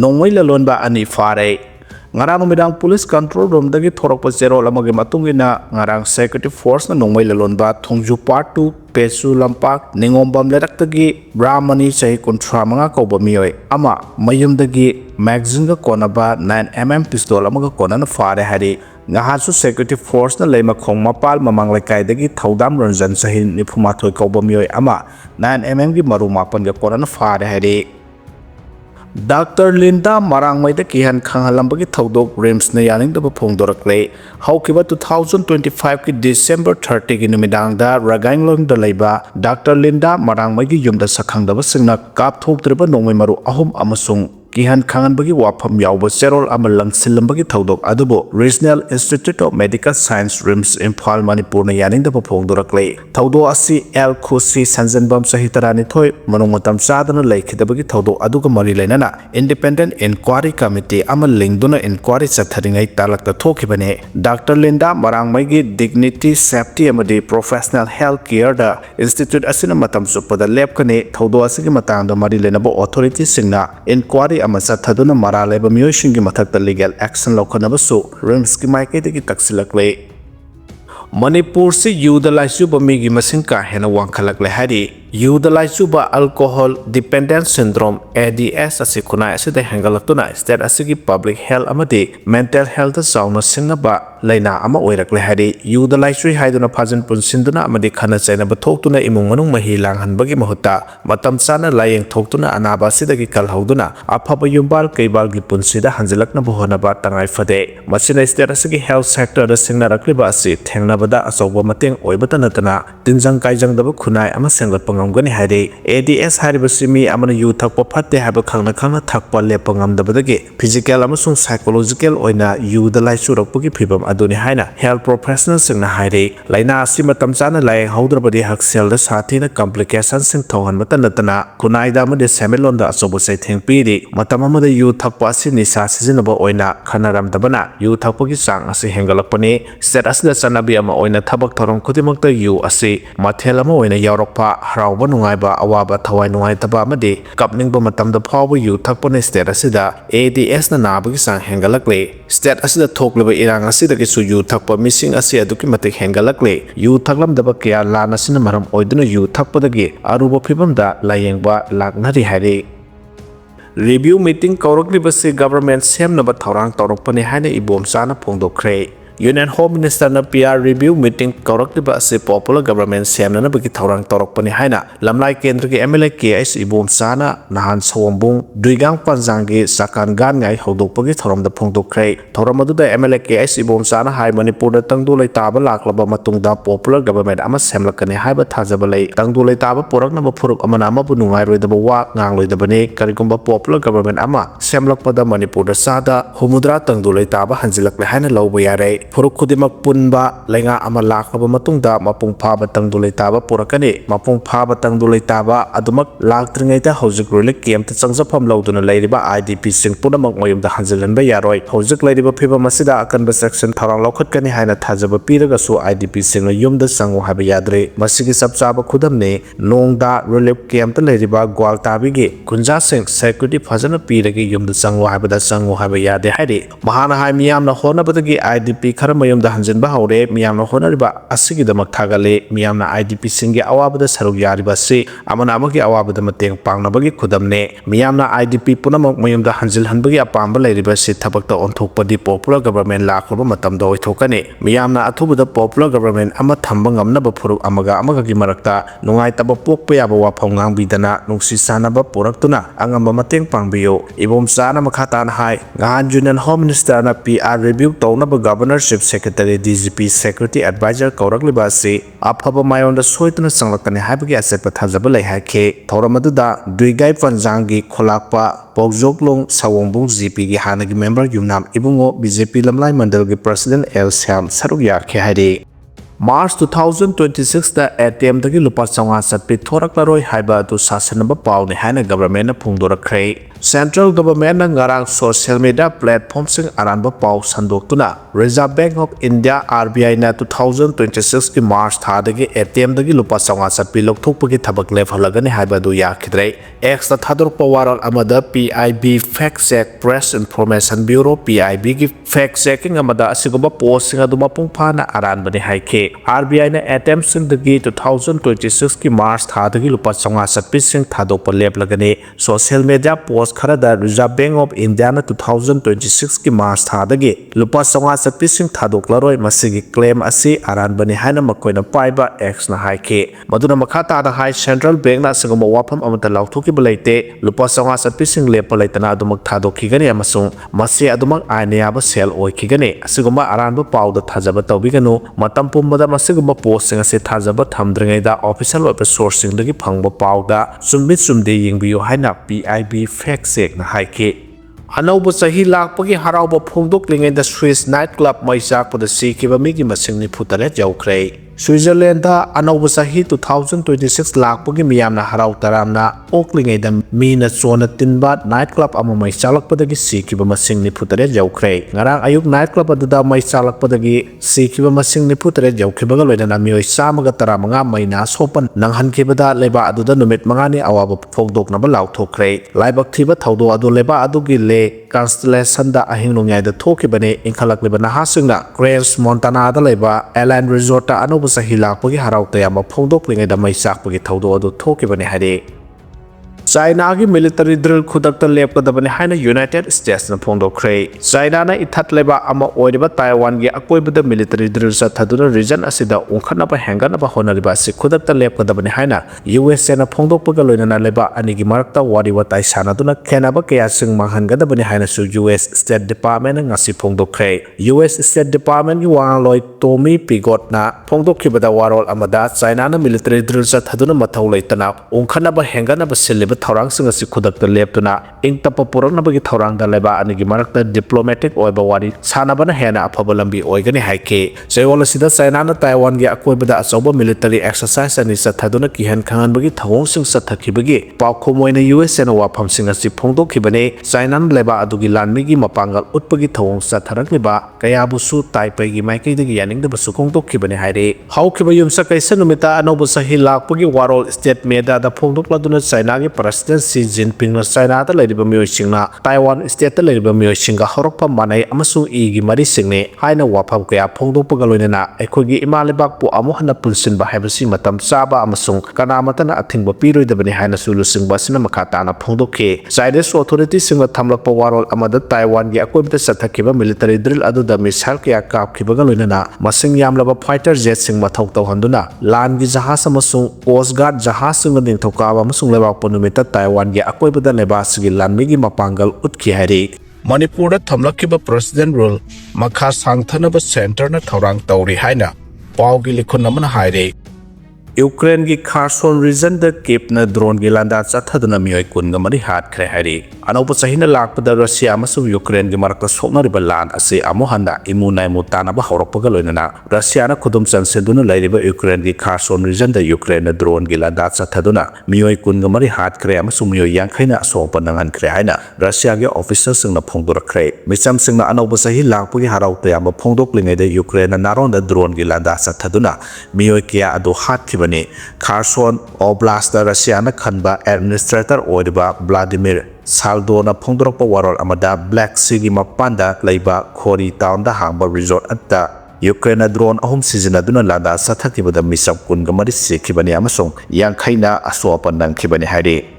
nongmai lalonba ani fare ngarang numidang police control room dagi thorokpa zero lamagi matungina ngarang security force na nongmai lalonba thongju part 2 pesu lampak ningombam ledaktagi brahmani chahi kunthra manga kauba Meeoi ama mayumdagi magazine ga konaba 9mm pistol amaga konana fare hari ngahasu security force na leima khong mapal mamang lekai dagi thaudam ranjan chahi nifumathoi kauba Meeoi ama 9mm gi maru mapan ga konana fare hari Dr. Linda Marangmaida Kihan Khangalambagi Thaudok Rims na yaning da phongdorakle haukiba 2025 ki December 30 ki numidangda Ragainglong da leiba Dr. Linda Marangmaigi yumda sakhangdaba singna kapthoktriba nongmai maru ahum amasung Kihan Khanganbagi wafam yauba serol ama langsilambagi thaudok adubo Regional Institute of Medical Science Rims Imphal Manipur na yaning da phongdorakle thaudo asi L Khusi Sanjanbam sahitarani thoi manung matam sadana leikhidabagi thaudo aduga mari leinana Independent Inquiry Committee ama lingduna inquiry chatharingai talakta thokibane Dr. Linda Marangmaigi Dignity Safety amadi Professional Health Care da Institute asina matam supada lepkane thaudo asigi matangda mari leinaba authority singna inquiry ama chathaduna mara leba Meeoi shingi mathakta legal action laukanabasu rims ki maikaidagi taksilakle Manipur si youth laisuba migi masing ka hena wangkhalakle hari youth laisuba alcohol dependence syndrome ADS asi khunai asida hengalaktuna state asigi public health amadi mental health sauna singnaba laina ama oirakle hari youth laisui haiduna phajin punsinduna amadi khana chaina bathoktuna imung manung mahi langhanbagi mahutta matam chana layeng thoktuna anaba sidagi kalhauduna aphaba yumbal keibal gi punsida hanjilakna bohonaba tangai fade masina state asigi health sector da singna rakliba asi thengna bada asoba mateng oibata natana tinjang kaijang daba khunai ama senglat pangam hari ADS haribasimi amana yu thakpa phatte haba khangna thakpa lepangam dabadagi physical amasung psychological oina yu da lai surakpagi phibam aduni haina health professional singna hari laina asi matam chana lai haudrabadi haksel da sathina complication sing thohan matanatana kunai da amade semelon da asobo sai thengpiri matam amada yu thakpa asi nisa sijinaba oina khanaram dabana yu thakpagi sang asi hengalakpani state asida chanabi ama oina thabak thorom khudimakta yu asi mathel ama oina yaurokpa harauba nungaiba awaba thawai nungaitaba amadi kapningba matamda phawba yu thakpane state asida ADS na nabagi sang hengalakle state asida thokleba irang asida ki su yu thakpa missing asi aduki matik hengalakle yu thaklamdaba kya lana sina maram oiduna yu thakpadagi aruba phibamda layengba laknari hari review meeting kaurakliba government semnaba thaurang tawrakpani haina ibom chana phongdokhre Union Home Minister na PR review meeting kaurakliba ase popular government semna bagi thaurang torokpani haina lamlai kendra ki MLA KS ibom sana nahan sawombung duigang panjangi sakan gan ngai hodokpagi thoromda phongdokhre thoramadu da MLA KS ibom sana hai Manipur da tangdulai taba laklaba matungda popular government ama semlakani haiba thajabalai tangdulai taba porakna phuruk amana ama bunungai roidaba wa ngangloidabani karigumba popular government ama semlakpada Manipur da sada humudra tangdulai taba hanjilakle haina lawba yare Puruk Kudimak Punba Lenga ama laklaba matungda mapung phaba tangdulai taba purakani mapung phaba tangdulai taba adumak laktringaita hojik rolik kemta changjapam lauduna leiriba IDP sing punamak mayumda hanjilanba yaroi hojik leiriba phiba masida akanba section tharang lokhatkani haina thajaba piraga su IDP sing yumda sangu haba yadre masigi sabchaba khudamne nongda relief kemta leiriba gwal tabigi kunja sing security phajana piragi yumda sangu habada sangu haba yade haide mahana hai miyamna honabadagi IDP Karamayumda hanjinba haure miyamna honariba asigidamak thagale miyamna IDP singi awabada saruk yariba si amana amagi awabada mateng pangnabagi khudamne miyamna IDP punamak mayumda hanjil hanbagi apamba leiriba si thabakta onthokpadi popular government lakhaba matamda oithokani miyamna athubada popular government ama thamba ngamnaba phuruk amaga gi marakta nungai taba pokpa yaba wafam ngangbidana nungsi sanaba puraktuna angamba mateng pangbiyo ibom sana makhatan hai ngahan Union Home Minister na PR review tawnaba governor Chief Secretary DGP Security Advisor kaurakliba asi aphaba mayonda soituna sanglakani haibagi asetpa thajaba lai haikhe thoramaduda duigai panjangi kholakpa pokjoklong sawongbung GP gi hanagi member yumnam ibungo BJP lamlai mandal gi president L Syam saruk yakhe haide March 2026 da ATM dagi lupa changa satpi thoraklaroi haiba adu sasanaba pauni haina government na phungdorakre. Central government na ngarang social media platform sing aranba pau sandoktuna Reserve Bank of India RBI na 2026 ki March tha dagi ATM dagi lupa changa satpi lokthokpagi thabak lefhalagani haiba adu yakhidrei. X da thadorpa waral amada PIB Fact Check Press Information Bureau PIB ki fact checking amada asigaba post sing adu mapung phana aranbani haike. RBI na ATM sing dagi 2026 ki March tha dagi lupa changa satpi sing thadokpa leplagani social media post khara da Reserve Bank of India na 2026 ki March tha dagi lupa changa satpi sing thadoklaroi masigi claim asi aranbani haina makoina paiba X na haike. Maduna makha ta da hai Central Bank na sigama wafam amata lauthoki balaite lupa changa satpi sing lepa laitana adumak thadokhigani amasung masi adumak ainiyaba sel oikhigani asigama aranba pauda thajaba tawbiganu matam pumbada masiguma posting ase thajaba thamdringaida official of sourcing dagi phangba pauda sumbi sumde yingbiyo haina PIB fact check na haike. Anauba sahi lakpagi harauba phongdoklingaida Swiss night club maisakpada sikiba migi masing nifutare jaukrei. Switzerland da anauba sahi 2026 lakpagi miyamna harau taramna oklingaida mina chona tinba night club ama maisalakpadagi sikiba masing nifutare jaukrei. Ngarang ayuk night club aduda maisalakpadagi sikiba masing nifutare jaukhibaga loinana Meeoi samaga taramanga maina sopan nanghankibada leba aduda numit mangani awaba phongdoknaba lauthokrei. Laibak thiba thaudo adu leba adugi le constellation da ahinglongyai da thokibane inkhalakliba nahasingna Cranes Montana da leba Island Resort da anauba sahi lakpagi harau tayama phongdoklingai da maisakpagi thaudo adu thokibane hare. China ki military drill khudakta lepkadabani haina United States na phongdokre. China na ithat leba ama oiriba Taiwan gi akoibada military drill sa thaduna region asida ungkhanaba henganaba honariba si khudakta lepkadabani haina USA na phongdokpaga loinana leba anigi marakta wari watai sanaduna khenaba kaya sing manghangadabani haina su US State Department na ngasi phongdokre. US State Department gi wangloi Tommy Pigot na phongdokhibada warol amada China na military drill sa thaduna mathau leitana ungkhanaba henganaba silliba Thorang sing asi khudakta leptuna ingtapa puraknabagi thorang da leba anigi marakta diplomatic oiba wari sanabana hena afaba lambi oigani haike. Chayol asida China na Taiwan gi akoibada achauba military exercise ani sathaduna kihan khanganbagi thawong sing sathakibagi paukhomoi na USA na wafam sing asi phongdokhibane China na leba adugi lanmigi mapangal utpagi thawong satharakliba kayabusu Taipei gi maikaidagi yaningdaba sukongdokhibane haire. Haukiba yumsa kaisa numita anauba sahi lakpagi warol state media da phongdokladuna China gi President Xi Jinping na China da leriba Meeoi singna Taiwan state da leriba Meeoi singa horokpa manai amasung igi mari singne haina wafam kaya phongdokpaga loinana aikhogi imalibak pu amu hana pulsinba haibasi matam chaba amasung kanamatana athingba piroidabani haina sulusingba sina makhatana phongdokhe. Chinese authority singa thamlakpa warol amada Taiwan gi akoibta sathakiba military drill aduda missile kaya kapkhibaga loinana masing yamlaba fighter jet sing mathau tawhanduna lan gi jahaz amasung coast guard jahaz singa ningthokaba amasung lebak ponumit Taiwan gi akoibada lebasigi lanmigi mapangal utki hari. Manipur da thamlakhiba president rule makha sangthanaba center na thorang tawri haina pawgi likhun namana haire. Ukraine gi Kherson region da Kiev na drone gi landa chathaduna Meeoi kunga mari hat khre hari. Anauba sahina lakpada Russia amasung Ukraine gi marakta soknariba lan ase amuhanda imunai mutanaba horokpaga loinana Russia na khudum chansenduna lairiba Ukraine gi Kherson region da Ukraine na drone gi landa chathaduna Meeoi kunga mari hat khre amasung Meeoi yangkhaina asongpa nangan khre haina Russia gi officers singna phongdorakre. Micham singna anauba sahi lakpagi harau tayama phongdoklingai da Ukraine na naron da drone gi landa chathaduna Meeoi kya adu hat Kherson Oblast da Russia na khanba administrator oiba Vladimir Saldo na phongdorokpa warol amada Black Sea gi mapanda laiba Khori town da hangba resort atta Ukraine drone ahum sizinaduna landa sathakibada misam kunga mari sikhibani amasong yangkhaina asopa nangkhibani haire.